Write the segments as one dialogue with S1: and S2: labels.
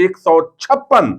S1: 156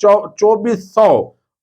S1: 2400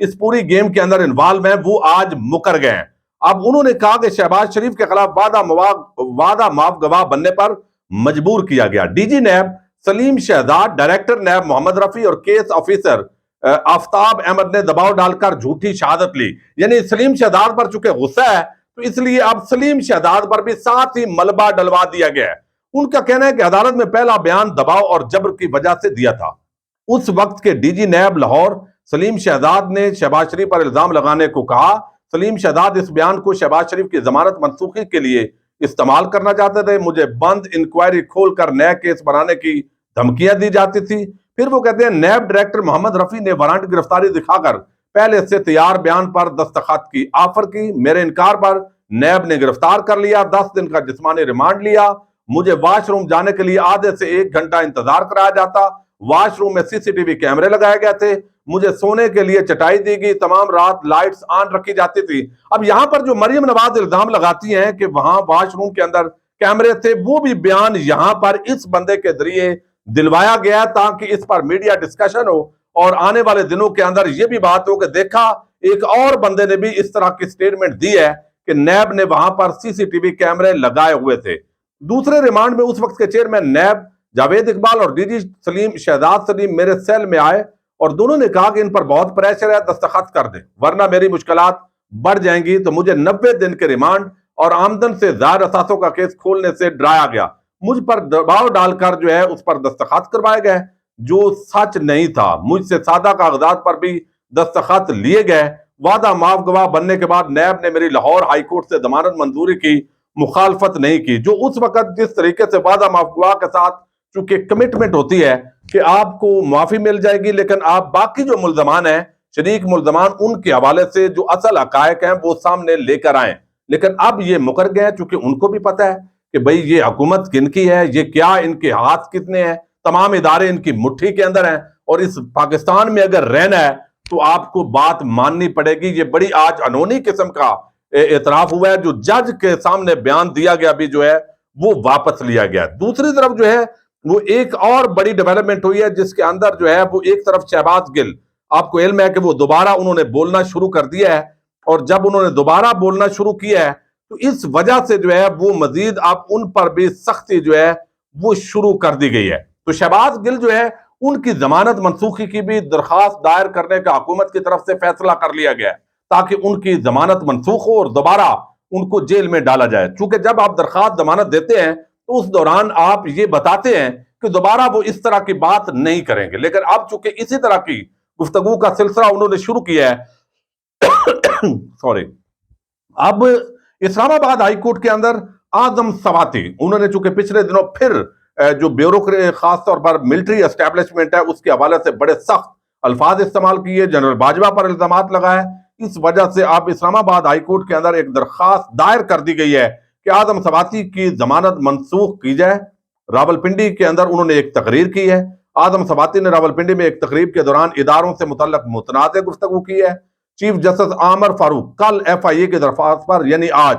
S1: اس پوری گیم کے اندر انوالو ہیں وہ آج مکر گئے ہیں۔ اب انہوں نے کہا کہ شہباز شریف کے خلاف وعدہ معاف گواہ بننے پر مجبور کیا گیا۔ ڈی جی نیب سلیم شہزاد، ڈائریکٹر نیب محمد رفیع اور کیس آفیسر آفتاب احمد نے دباؤ ڈال کر جھوٹی شہادت لی۔ یعنی سلیم شہزاد پر چونکہ غصہ ہے تو اس لیے اب سلیم شہزاد پر بھی ساتھ ہی ملبہ ڈلوا دیا گیا ہے۔ ان کا کہنا ہے کہ عدالت میں پہلا بیان دباؤ اور جبر کی وجہ سے دیا تھا۔ اس وقت کے ڈی جی نیب لاہور سلیم شہزاد نے شہباز شریف پر الزام لگانے کو کہا۔ سلیم شہزاد اس بیان کو شہباز شریف کی ضمانت منسوخی کے لیے استعمال کرنا چاہتے تھے۔ مجھے بند انکوائری کھول کر نیا کیس بنانے کی دھمکیاں دی جاتی تھی۔ پھر وہ کہتے ہیں نیب ڈائریکٹر محمد رفیع نے وارنٹ گرفتاری دکھا کر پہلے سے تیار بیان پر دستخط کی آفر کی۔ میرے انکار پر نیب نے گرفتار کر لیا، 10 دن کا جسمانی ریمانڈ لیا۔ مجھے واش روم جانے کے لیے آدھے سے 1 گھنٹہ انتظار کرایا جاتا۔ واش روم میں CCTV کیمرے لگائے گئے تھے۔ مجھے سونے کے لیے چٹائی دی گئی، تمام رات لائٹس آن رکھی جاتی تھی۔ اب یہاں پر جو مریم نواز الزام لگاتی ہیں کہ وہاں واش روم کے اندر کیمرے تھے، وہ بھی بیان یہاں پر اس بندے کے ذریعے دلوایا گیا تاکہ اس پر میڈیا ڈسکشن ہو اور آنے والے دنوں کے اندر یہ بھی بات ہو کہ دیکھا ایک اور بندے نے بھی اس طرح کی سٹیٹمنٹ دی ہے کہ نیب نے وہاں پر CCTV کیمرے لگائے ہوئے تھے۔ دوسرے ریمانڈ میں اس وقت کے چیئرمین نیب جاوید اقبال اور ڈی جی سلیم شہزاد سلیم میرے سیل میں آئے اور دونوں نے کہا کہ ان پر بہت پریشر ہے، دستخط کر دیں ورنہ میری مشکلات بڑھ جائیں گی۔ تو مجھے 90 دن کے ریمانڈ اور آمدن سے زائد اثاثوں کا کیس کھولنے سے ڈرایا گیا۔ مجھ پر دباؤ ڈال کر جو ہے اس پر دستخط کروائے گئے جو سچ نہیں تھا۔ مجھ سے سادہ کاغذات پر بھی دستخط لیے گئے۔ وعدہ معاف گواہ بننے کے بعد نیب نے میری لاہور ہائی کورٹ سے ضمانت منظوری کی مخالفت نہیں کی۔ جو اس وقت جس طریقے سے وعدہ معاف گواہ کے ساتھ چونکہ کمٹمنٹ ہوتی ہے کہ آپ کو معافی مل جائے گی، لیکن آپ باقی جو ملزمان ہیں، شریک ملزمان، ان کے حوالے سے جو اصل حقائق ہیں وہ سامنے لے کر آئیں۔ لیکن اب یہ مکر گئے چونکہ ان کو بھی پتہ ہے کہ بھئی یہ حکومت کن کی ہے، یہ کیا ان کے ہاتھ کتنے ہیں، تمام ادارے ان کی مٹھی کے اندر ہیں اور اس پاکستان میں اگر رہنا ہے تو آپ کو بات ماننی پڑے گی۔ یہ بڑی آج انہونی قسم کا اعتراف ہوا ہے۔ جو جج کے سامنے بیان دیا گیا بھی جو ہے وہ واپس لیا گیا۔ دوسری طرف جو ہے وہ ایک اور بڑی ڈیولپمنٹ ہوئی ہے جس کے اندر جو ہے وہ ایک طرف شہباز گل، آپ کو علم ہے کہ وہ دوبارہ انہوں نے بولنا شروع کر دیا ہے اور جب انہوں نے دوبارہ بولنا شروع کیا ہے تو اس وجہ سے جو ہے وہ مزید اب ان پر بھی سختی جو ہے وہ شروع کر دی گئی ہے۔ تو شہباز گل جو ہے ان کی ضمانت منسوخی کی بھی درخواست دائر کرنے کا حکومت کی طرف سے فیصلہ کر لیا گیا ہے تاکہ ان کی ضمانت منسوخ ہو اور دوبارہ ان کو جیل میں ڈالا جائے۔ چونکہ جب آپ درخواست ضمانت دیتے ہیں تو اس دوران آپ یہ بتاتے ہیں کہ دوبارہ وہ اس طرح کی بات نہیں کریں گے، لیکن اب چونکہ اسی طرح کی گفتگو کا سلسلہ انہوں نے شروع کیا ہے اب اسلام آباد ہائی کورٹ کے اندر اعظم سواتی انہوں نے چونکہ پچھلے دنوں پھر جو بیوروکریٹ خاص طور پر ملٹری اسٹیبلشمنٹ ہے اس کے حوالے سے بڑے سخت الفاظ استعمال کیے، جنرل باجوہ پر الزامات لگائے۔ اس وجہ سے اب اسلام آباد ہائی کورٹ کے اندر ایک درخواست دائر کر دی گئی ہے کہ اعظم سواتی کی ضمانت منسوخ کی جائے۔ راولپنڈی کے اندر انہوں نے ایک تقریر کی ہے۔ اعظم سواتی نے راولپنڈی میں ایک تقریب کے دوران اداروں سے متعلق متنازع گفتگو کی ہے۔ چیف جسٹس عامر فاروق کل FIA کی درخواست پر یعنی آج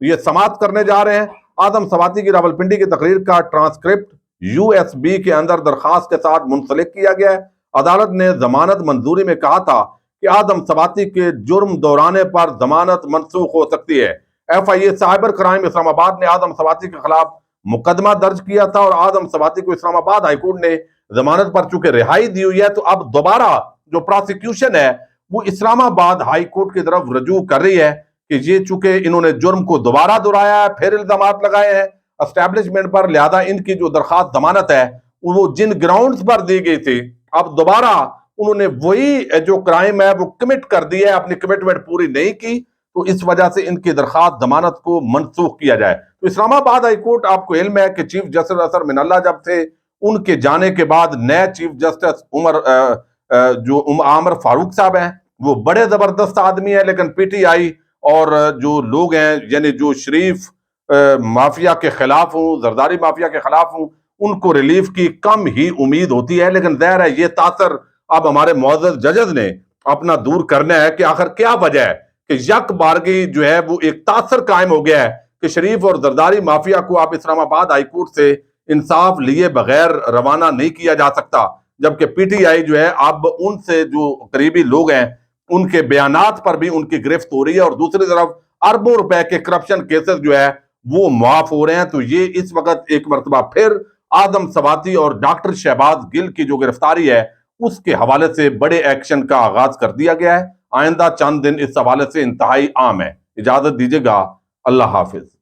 S1: یہ سماعت کرنے جا رہے ہیں۔ اعظم سواتی کی راولپنڈی کی تقریر کا ٹرانسکرپٹ USB کے اندر درخواست کے ساتھ منسلک کیا گیا ہے۔ عدالت نے ضمانت منظوری میں کہا تھا کہ اعظم سواتی کے جرم دہرانے پر ضمانت منسوخ ہو سکتی ہے۔ FIA سائبر کرائم اسلام آباد نے اعظم سواتی کے خلاف مقدمہ درج کیا تھا اور اعظم سواتی کو اسلام آباد ہائی کورٹ نے ضمانت پر چونکہ رہائی دی ہوئی ہے تو اب دوبارہ جو پراسیکیوشن ہے وہ اسلام آباد ہائی کورٹ کی طرف رجوع کر رہی ہے کہ یہ چونکہ انہوں نے جرم کو دوبارہ دہرایا ہے، پھر الزامات لگائے ہیں اسٹیبلشمنٹ پر، لہذا ان کی جو درخواست ضمانت ہے وہ جن گراؤنڈز پر دی گئی تھی اب دوبارہ انہوں نے وہی جو کرائم ہے وہ کمٹ کر دی ہے، اپنی کمٹمنٹ پوری نہیں کی، تو اس وجہ سے ان کی درخواست ضمانت کو منسوخ کیا جائے۔ تو اسلام آباد ہائی کورٹ آپ کو علم ہے کہ چیف جسٹس اثر من اللہ جب تھے ان کے جانے کے بعد نئے چیف جسٹس عامر فاروق صاحب ہیں، وہ بڑے زبردست آدمی ہیں، لیکن PTI اور جو لوگ ہیں یعنی جو شریف مافیا کے خلاف ہوں، زرداری مافیا کے خلاف ہوں، ان کو ریلیف کی کم ہی امید ہوتی ہے۔ لیکن ظاہر ہے یہ تاثر اب ہمارے معزز ججز نے اپنا دور کرنا ہے کہ آخر کیا وجہ ہے کہ یک بارگی جو ہے وہ ایک تاثر قائم ہو گیا ہے کہ شریف اور زرداری مافیا کو آپ اسلام آباد ہائی کورٹ سے انصاف لیے بغیر روانہ نہیں کیا جا سکتا، جبکہ PTI جو ہے اب ان سے جو قریبی لوگ ہیں ان کے بیانات پر بھی ان کی گرفت ہو رہی ہے، اور دوسری طرف اربوں روپے کے کرپشن کیسز جو ہے وہ معاف ہو رہے ہیں۔ تو یہ اس وقت ایک مرتبہ پھر آدم سواتی اور ڈاکٹر شہباز گل کی جو گرفتاری ہے اس کے حوالے سے بڑے ایکشن کا آغاز کر دیا گیا ہے۔ آئندہ چند دن اس حوالے سے انتہائی عام ہے۔ اجازت دیجیے گا، اللہ حافظ۔